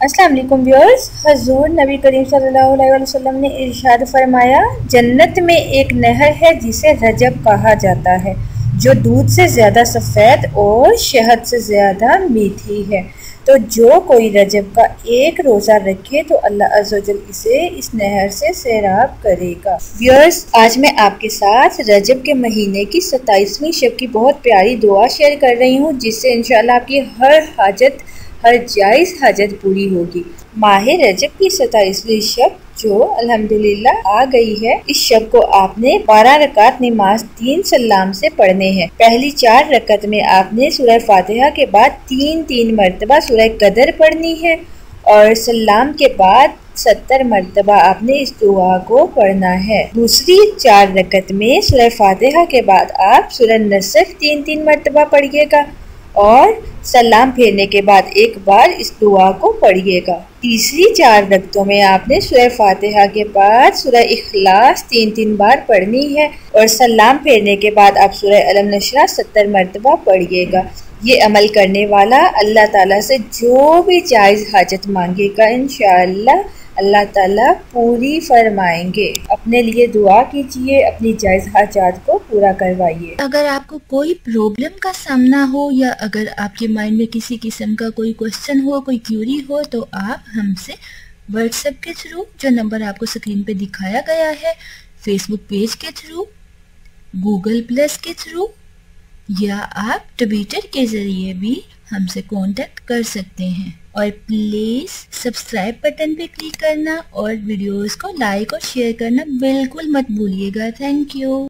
अस्सलाम वालेकुम व्यूअर्स। हजूर नबी करीम सल्लल्लाहु अलैहि वसल्लम ने इरशाद फरमाया, जन्नत में एक नहर है जिसे रजब कहा जाता है, जो दूध से ज़्यादा सफ़ेद और शहद से ज़्यादा मीठी है। तो जो कोई रजब का एक रोज़ा रखे तो अल्लाह अज़्ज़ व जल इसे इस नहर से सैराब करेगा। व्यूअर्स, आज मैं आपके साथ रजब के महीने की 27वीं शब की बहुत प्यारी दुआ शेयर कर रही हूँ, जिससे इंशाअल्लाह आपकी हर हाजत, हर जायज़ हाजत पूरी होगी। माह रजब की 27वीं शब जो अल्हम्दुलिल्लाह आ गई है, इस शब को आपने 12 रकात नमाज 3 सलाम से पढ़ने हैं। पहली 4 रकत में आपने सूरह फातिहा के बाद 3-3 मरतबा सूरह कदर पढ़नी है और सलाम के बाद 70 मरतबा आपने इस दुआ को पढ़ना है। दूसरी 4 रकत में सूरह फातिहा के बाद आप सूरह नसर 3-3 मरतबा पढ़िएगा और सलाम फेरने के बाद एक बार इस दुआ को पढ़िएगा। तीसरी 4 रकतों में आपने सूरह फातिहा के बाद सूरह इखलास 3-3 बार पढ़नी है और सलाम फेरने के बाद आप सूरह अलम नशरा 70 मरतबा पढ़िएगा। ये अमल करने वाला अल्लाह ताला से जो भी जायज़ हाजत मांगेगा इंशाअल्लाह अल्लाह ताला पूरी फरमाएंगे। अपने लिए दुआ कीजिए, अपनी जायज़ हाजात को पूरा करवाइए। अगर आपको कोई प्रॉब्लम का सामना हो या अगर आपके माइंड में किसी किस्म का कोई क्वेश्चन हो, कोई क्यूरी हो, तो आप हमसे व्हाट्सएप के थ्रू, जो नंबर आपको स्क्रीन पे दिखाया गया है, फेसबुक पेज के थ्रू, गूगल प्लस के थ्रू या आप ट्विटर के ज़रिए भी हमसे कांटेक्ट कर सकते हैं। और प्लीज़ सब्सक्राइब बटन पे क्लिक करना और वीडियोस को लाइक और शेयर करना बिल्कुल मत भूलिएगा। Thank you.